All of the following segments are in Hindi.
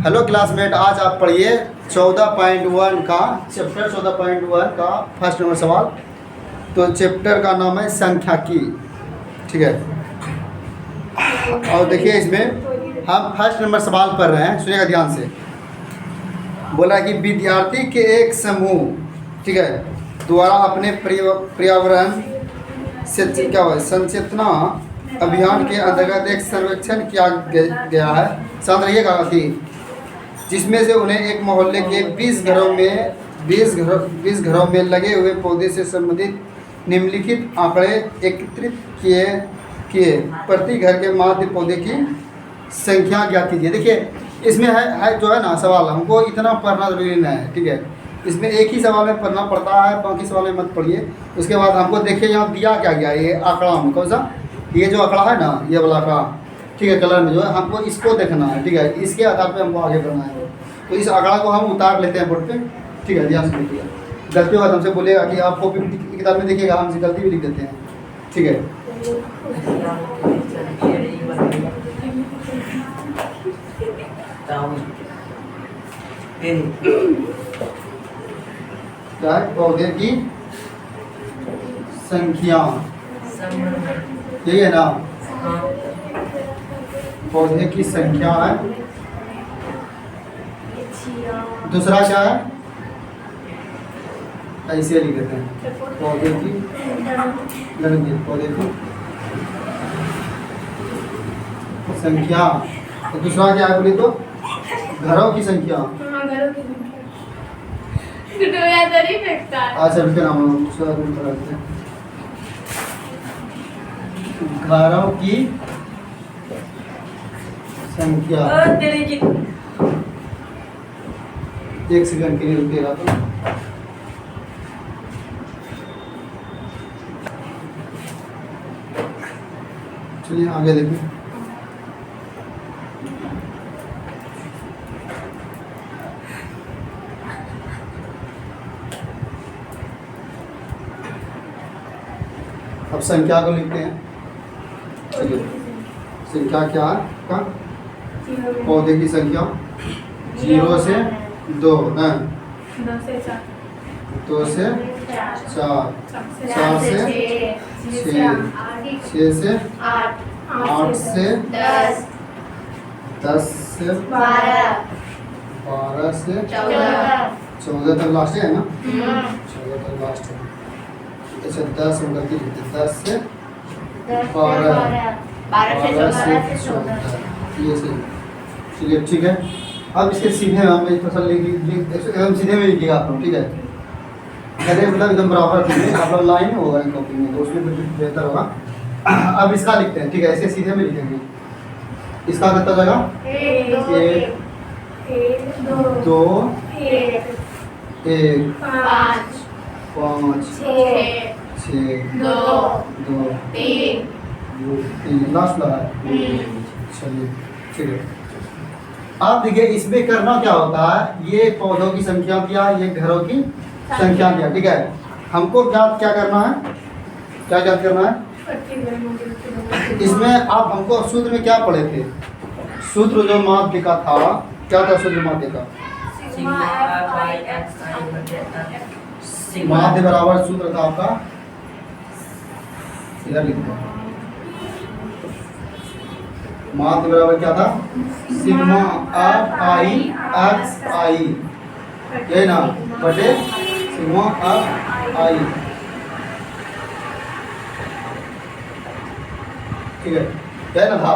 हेलो क्लासमेट, आज आप पढ़िए 14.1 का चैप्टर 14.1 का फर्स्ट नंबर सवाल। तो चैप्टर का नाम है सांख्यिकी, ठीक है। और देखिए इसमें हम फर्स्ट नंबर सवाल पढ़ रहे हैं, सुनिएगा ध्यान से। बोला कि विद्यार्थी के एक समूह, ठीक है, द्वारा अपने पर्यावरण से क्या हुआ संचेतना अभियान के अंतर्गत एक सर्वेक्षण किया गया है। शांत रहिएगा थी, जिसमें से उन्हें एक मोहल्ले के 20 घरों में लगे हुए पौधे से संबंधित निम्नलिखित आंकड़े एकत्रित किए प्रति घर के माध्य पौधे की संख्या ज्ञात कीजिए। देखिए इसमें है जो है ना सवाल, हमको इतना पढ़ना जरूरी नहीं है, ठीक है। इसमें एक ही सवाल में पढ़ना पड़ता है, बाकी सवाल में मत पढ़िए। उसके बाद हमको देखिए यहाँ दिया क्या गया, ये आंकड़ा में कौन सा, ये जो आंकड़ा है ना, ये वाला आंकड़ा, ठीक है, कलर में जो है, हमको इसको देखना है, ठीक है। इसके आधार पे हमको आगे बढ़ना है। तो इस आंकड़ा को हम उतार लेते हैं बोर्ड पे, ठीक है, ध्यान से देखिएगा। गलती होगा हमसे बोलेगा कि आप कॉपी किताब में देखिएगा, हमसे गलती भी लिख देते हैं, ठीक है। क्या है, पौधे की संख्या, यही है ना, पौधे की संख्या है। दूसरा क्या है, ऐसे लिख देते हैं, पौधे की संख्या। तो दूसरा क्या है बोले तो घरों की संख्या। अच्छा फिर नाम दूसरा घरों की संख्या। एक सेकंड के लिए रुकिएगा। तो चलिए आगे देखिए। अब संख्या को लिखते हैं। चलिए संख्या क्या है का, पौधे की संख्या 0 से 2 न, 2 से 4, 4 से 6, 6 से 8, 8 से 10, 10 से 12 से 14 तक लास्ट है ना, 14 तक लास्ट है। अच्छा 10 से 10 से 12, 12 से 14, ये सही। चलिए ठीक है। अब इसके सीधे हम एकदम सीधे में लिखिएगा आप लोग, ठीक है। कहते मतलब एकदम बराबर सीधे आप लोग लाइन होगा कॉपी में, तो उसमें बेहतर होगा। अब इसका लिखते हैं, ठीक है, ऐसे सीधे में लिखेंगे। इसका कितना जाएगा, 1 2 1 5 6 2 3 लास्ट लगा। चलिए ठीक है। अब देखिए इसमें करना क्या होता है, ये पौधों की संख्या किया, ये घरों की संख्या किया, ठीक है। हमको क्या करना है, क्या करना है इसमें। आप हमको सूत्र में क्या पढ़े थे, सूत्र जो माध्य का था, क्या था सूत्र माध्य का, माध्य बराबर सूत्र था आपका, इधर लिखते हैं, माध्य बराबर क्या था, सिग्मा एफ आई एक्स आई, ये ना, बटे सिग्मा एफ आई, ठीक है, क्या ना था।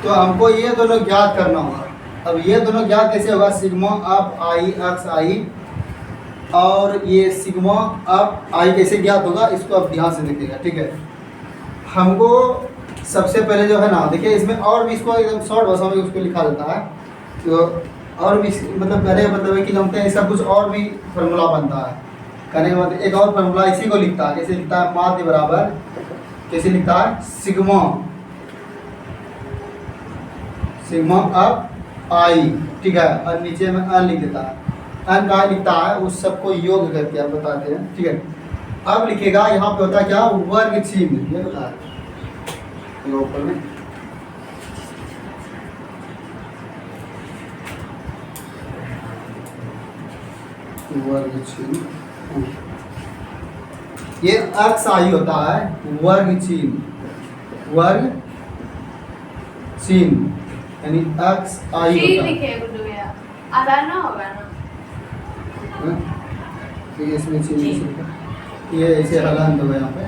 तो हमको ये दोनों ज्ञात करना होगा। अब ये दोनों ज्ञात कैसे होगा, सिग्मा एफ आई एक्स आई और ये सिग्मा एफ आई कैसे ज्ञात होगा, इसको आप ध्यान से देखिएगा, ठीक है। हमको सबसे पहले जो है ना, देखिए इसमें और भी, इसको एकदम शॉर्ट भाषा में उसको लिखा जाता है। तो और भी मतलब कहने का मतलब है कि जानते हैं इसका कुछ और भी फार्मूला बनता है। कहने का मतलब एक और फार्मूला इसी को लिखता है, कैसे लिखता है, माध्य बराबर कैसे लिखता है, सिग्मा अप आई, ठीक है, और नीचे में अन लिख देता है। अन का लिखता है, उस सबको योग करके आप बताते हैं, ठीक है। अब लिखेगा यहाँ पे होता है क्या, वर्ग चिन्ह, ये होता है ऊपर में वर्ग चिन्ह, ये अक्स आई होता है वर्ग चिन्ह, वर्ग चिन्ह यानी अक्स आई चीन होता है। लिखे गुड्डू भैया, आधा ना होगा ना। हाँ? तो ये इसमें चिन्ह ऐसे लिखा। ये ऐसे हलान दो यहाँ पे,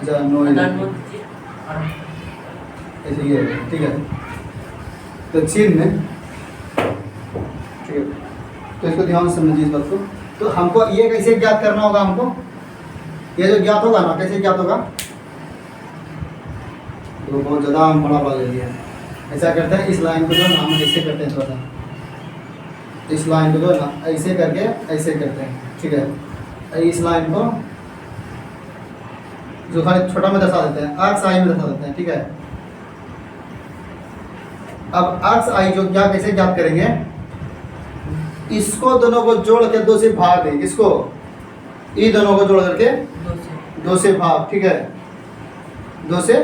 अच्छा नो ऐसे ये है, ठीक है। तो चिन्ह, ठीक है, तो इसको ध्यान से समझिए इस बात को। तो हमको ये कैसे ज्ञात करना होगा, हमको ये जो ज्ञात होगा ना, कैसे ज्ञात होगा, तो बहुत ज़्यादा हम बड़ा बात ले लिया। ऐसा करते हैं, इस लाइन को जो ना हम ऐसे करते हैं, थोड़ा सा इस लाइन को जो ना ऐसे करके ऐसे करते हैं, ठीक है। इस लाइन को जो खाली छोटा में दर्शा देते हैं, अक्स आई में दर्शा देते हैं, ठीक है। अब अक्स आई जो क्या कैसे ज्ञात करेंगे, इसको दोनों को जोड़ के 2 से भाग दें, इसको ये दोनों को जोड़ करके 2 से भाग, ठीक है, 2 से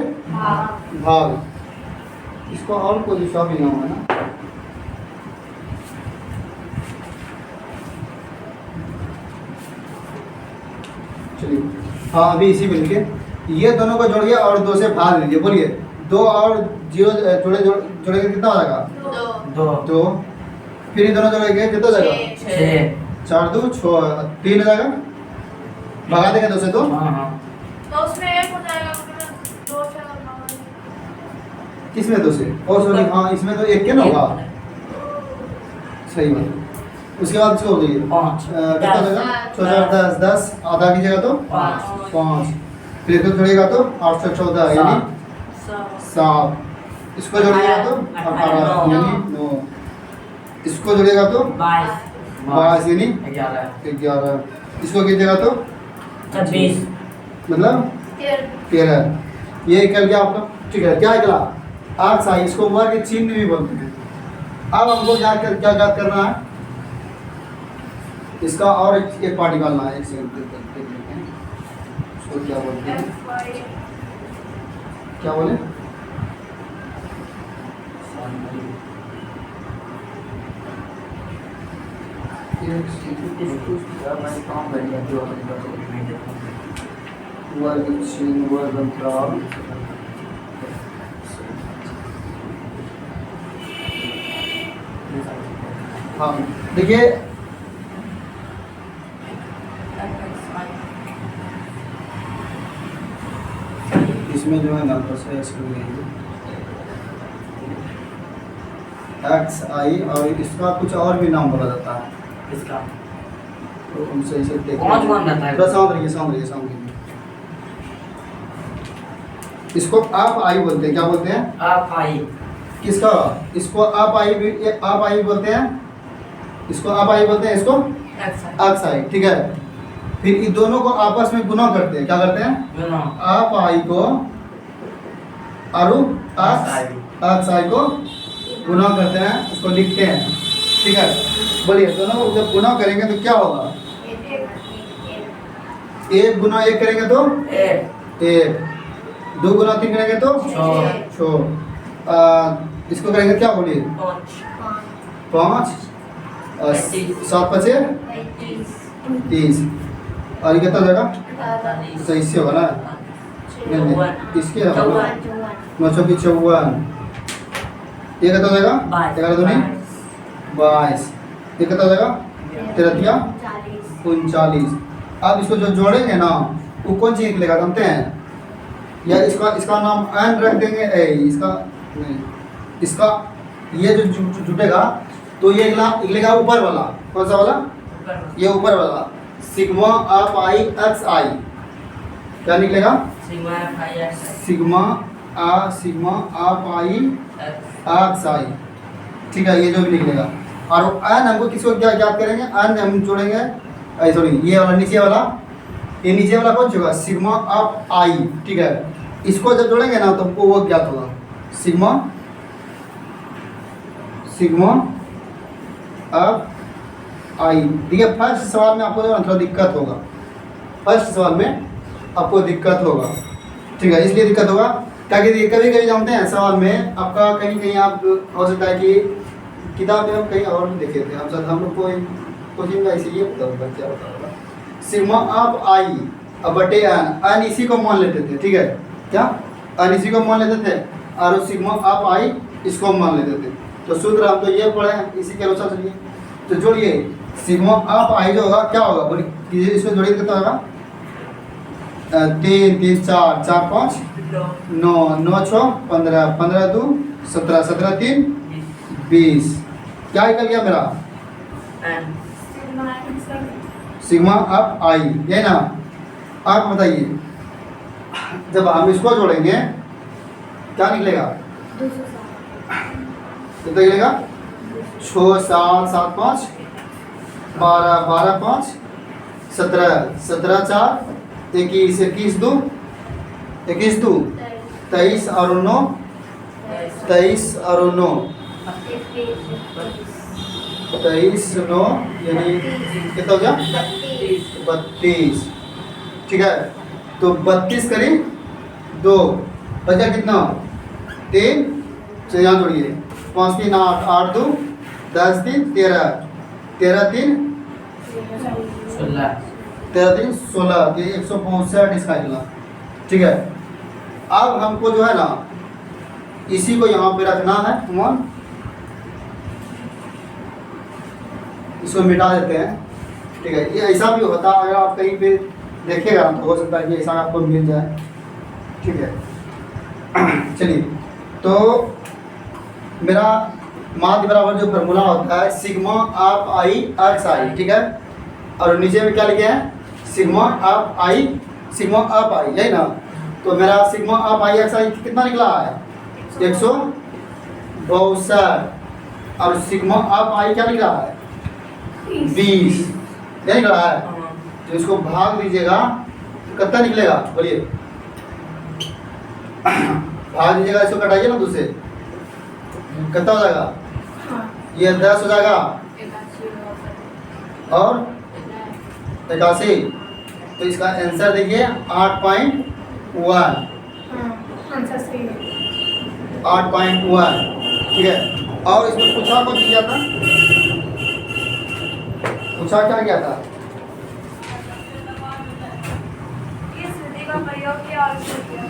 भाग। इसको और कोई दिशा भी ना होगा ना, चलिए हाँ अभी इसी में लिखिए, ये दोनों को जोड़िए और 2 से भाग दीजिए, बोलिए 2 और 0 जोड़ेंगे कितना हो जाएगा, 2, फिर ये दोनों जोड़ेंगे कितना हो जाएगा, 4 2 6, 3 हो जाएगा, भगा देंगे 2 से 2, तो उसमें एक हो जाएगा, दो से और नौ। किसमें 2 से, और सॉरी हाँ इसमें तो 1 के ना होगा, सही बात। उसके बाद इसको हो गई कितना हो जाएगा, 4 10 आधा कीजिएगा तो 5, फिर इसको जोड़िएगा तो 8 से 14 यानी 7, इसको जोड़िएगा तो 18 यानी 9, इसको जोड़िएगा तो 22 यानी 11, इसको कीजिएगा तो 26 मतलब 13, ये निकल गया आपका, ठीक है। क्या निकला, अक्स आई, इसको वर्ग चिन्ह भी बोलते हैं। अब हमको क्या ज्ञात करना है, इसका और एक पार्ट निकालना है, एक सेकंड देख लेते हैं इसको क्या बोलते हैं, क्या बोले, वर्ग चिन्ह वर्ग अंतराल, हाँ देखिए इसमें जो है ना प्रोसेस एक्स आई, और इसका कुछ और भी नाम बोला जाता है, इसका तो हम सही से देखते कौन सा नाम रहता है? थोड़ा शांत रहिए, इसको आप आई बोलते हैं, क्या बोलते हैं, आप आई, किसका, इसको आप आई भी, आप आई बोलते हैं, इसको आप आई बोलते हैं, इसको एक्स आई, ठीक है। फिर इन दोनों को आपस में गुना करते हैं, क्या करते हैं, आप आई को एक्स आई को गुना करते हैं, उसको लिखते हैं, ठीक है। बोलिए दोनों को जब गुना करेंगे तो क्या होगा, 1 गुना 1 करेंगे तो 1, 2 गुना 3 करेंगे तो 6, इसको करेंगे क्या, बोलिए 5, 7 5 30, और ये कितना हो जाएगा, सही से होगा ना, इसके 9 चौकी 54, ये कितना हो जाएगा, 11 दूनी 22, ये कितना हो जाएगा, 13 39। अब इसको जो जोड़ेंगे ना वो कौन चीज़ निकलेगा जानते हैं, या इसका नाम एन रख देंगे, इसका नहीं, इसका ये जो जुटेगा तो ये निकलेगा ऊपर वाला, कौन सा वाला, ये ऊपर वाला सिग्मा आप आई एक्स आई, क्या निकलेगा, सिग्मा आप आई एक्स आई, ठीक है, ये जो भी निकलेगा। और एन हमको किसको क्या ज्ञात करेंगे, एन हम जोड़ेंगे, सॉरी ये वाला नीचे वाला, ये नीचे वाला कौन होगा, सिग्मा आप आई, ठीक है। इसको जब जोड़ेंगे ना तो हमको वो ज्ञात होगा, सिग्मा अब आई। देखिए फर्स्ट सवाल में आपको थोड़ा दिक्कत होगा, फर्स्ट सवाल में आपको दिक्कत होगा, ठीक है, इसलिए दिक्कत होगा ताकि कभी कभी जानते हैं सवाल में आपका कहीं कहीं आप हो सकता है कि किताब में हम कहीं और देखे थे, हम लोग को कोचिंग में ऐसे ये बताऊंगा क्या बता रहा सिग्मा ऑफ आई अब बटे एन इसी को मान लेते थे, ठीक है क्या, एन इसी को मान लेते थे और सिग्मा ऑफ आई इसको मान लेते थे। तो सूत्र हम तो ये पढ़े हैं, इसी के अनुसार चलिए तो जोड़िए सिग्मा ऑफ आई जो होगा क्या होगा बोलिए, इसको जोड़िए कितना होगा 3 3 4 4 5 9 9 6 15 15 2 17 17 3 20 क्या निकल गया मेरा एन सिग्मा ऑफ आई, ये ना। आप बताइए जब हम इसको जोड़ेंगे क्या निकलेगा, कितना निकलेगा 6 7 7 5 12 12 5 17 17 4 21 21 2 21 2 23 और 9 23 और 9 23 9 यानी कितना हो गया 32, ठीक है। तो 32 करीब 2 बचा कितना 3 से यहाँ जोड़िए 5 3 8 8 2 10 3 13 13 3 16 13 3 16 ये 165 इसका निकला, ठीक है। अब हमको जो है ना इसी को यहाँ पे रखना है, मान इसको मिटा देते हैं, ठीक है। ये ऐसा भी होता है, अगर आप कहीं पे देखेगा तो हो सकता है कि ऐसा आपको मिल जाए, ठीक है। चलिए तो मेरा माध्य बराबर जो फार्मूला होता है सिग्मा ऑफ आई एक्स आई, ठीक है। और नीचे में क्या लिखे हैं सिग्मा ऑफ आई यही ना। तो मेरा सिग्मा ऑफ आई एक्स आई कितना निकला है 162 और सिग्मा ऑफ आई क्या निकला है 20, नहीं निकला है। तो इसको भाग दीजिएगा तो कितना निकलेगा बोलिए, भाग दीजिएगा इसको कटाइए ना दूसरे, कितना हो जाएगा ये 10 हो जाएगा और 81, तो इसका आंसर देखिए 8.1, 8.1, ठीक है। और इसमें पूछा कौन किया था, पूछा क्या किया था किस विधि का प्रयोग किया और क्यों किया?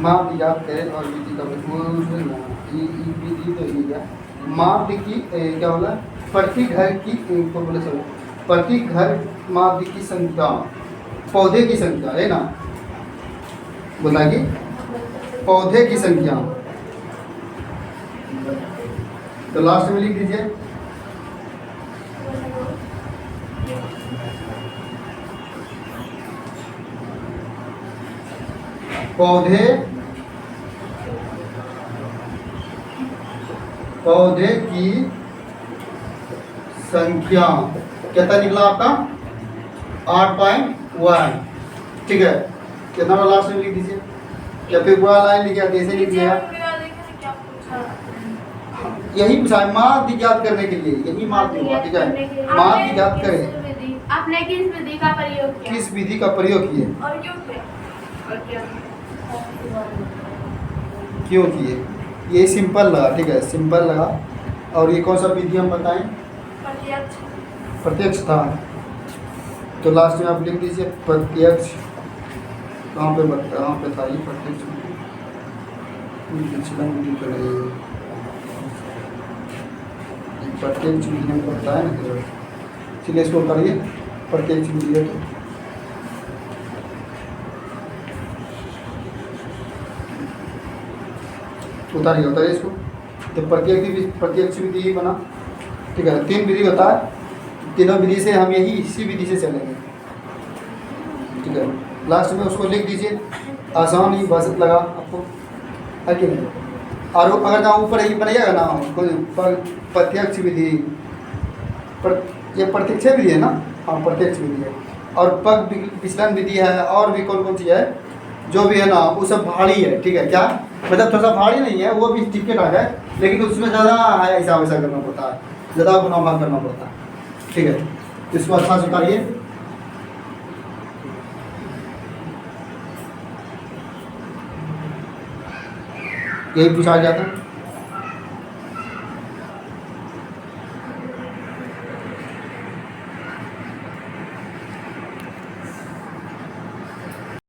माप याद करें और विधि का विधि तो ये है माध्य की क्या बोला प्रति घर की को बोले चलो प्रति घर माध्य की संख्या पौधे की संख्या है ना, बताइए पौधे की संख्या। तो लास्ट में लिख दीजिए पौधे की संख्या कितना निकला आपका 8.1, ठीक है। कितना लास्ट में लिख दीजिए या फिर पूरा लाइन लिखिए कैसे लिखिएगा, क्या पूछा? यही पूछा है माध्य ज्ञात करने के लिए, यही माध्य हुआ, ठीक है। माध्य ज्ञात करें आपने किस विधि का प्रयोग किया किस विधि का प्रयोग किए और क्यों किया और क्या? क्यों किए, ये सिंपल लगा, ठीक है सिंपल लगा। और ये कौन सा विधि हम बताएं प्रत्यक्ष था। तो लास्ट में आप लिख दीजिए प्रत्यक्ष, कहाँ पे था ये प्रत्यक्ष प्रत्यक्ष विधि हम बताए ना, चलिए इसको उतारिए प्रत्यक्ष विधि है तो उतारिए इसको। तो प्रत्यक्ष विधि ही बना, ठीक है। 3 विधि होता है, तीनों विधि से हम इसी विधि से चलेंगे, ठीक है। लास्ट में उसको लिख दीजिए, आसान ही बचत लगा आपको है कि नहीं। और अगर ना ऊपर ही बनाइएगा ना प्रत्यक्ष विधि ये प्रत्यक्ष विधि है ना, हाँ प्रत्यक्ष विधि है। और पग विचलन विधि है, और भी कौन कौन सी है जो भी है ना वो सब भारी है, ठीक है। क्या मतलब थोड़ा सा भारी नहीं है, वो भी टिकट आ जाए, लेकिन उसमें ज़्यादा है ऐसा वैसा करना पड़ता है, ज़्यादा गुना भाग करना पड़ता है, ठीक है। इसको अच्छा से उतारिए। यही पूछा जाता है।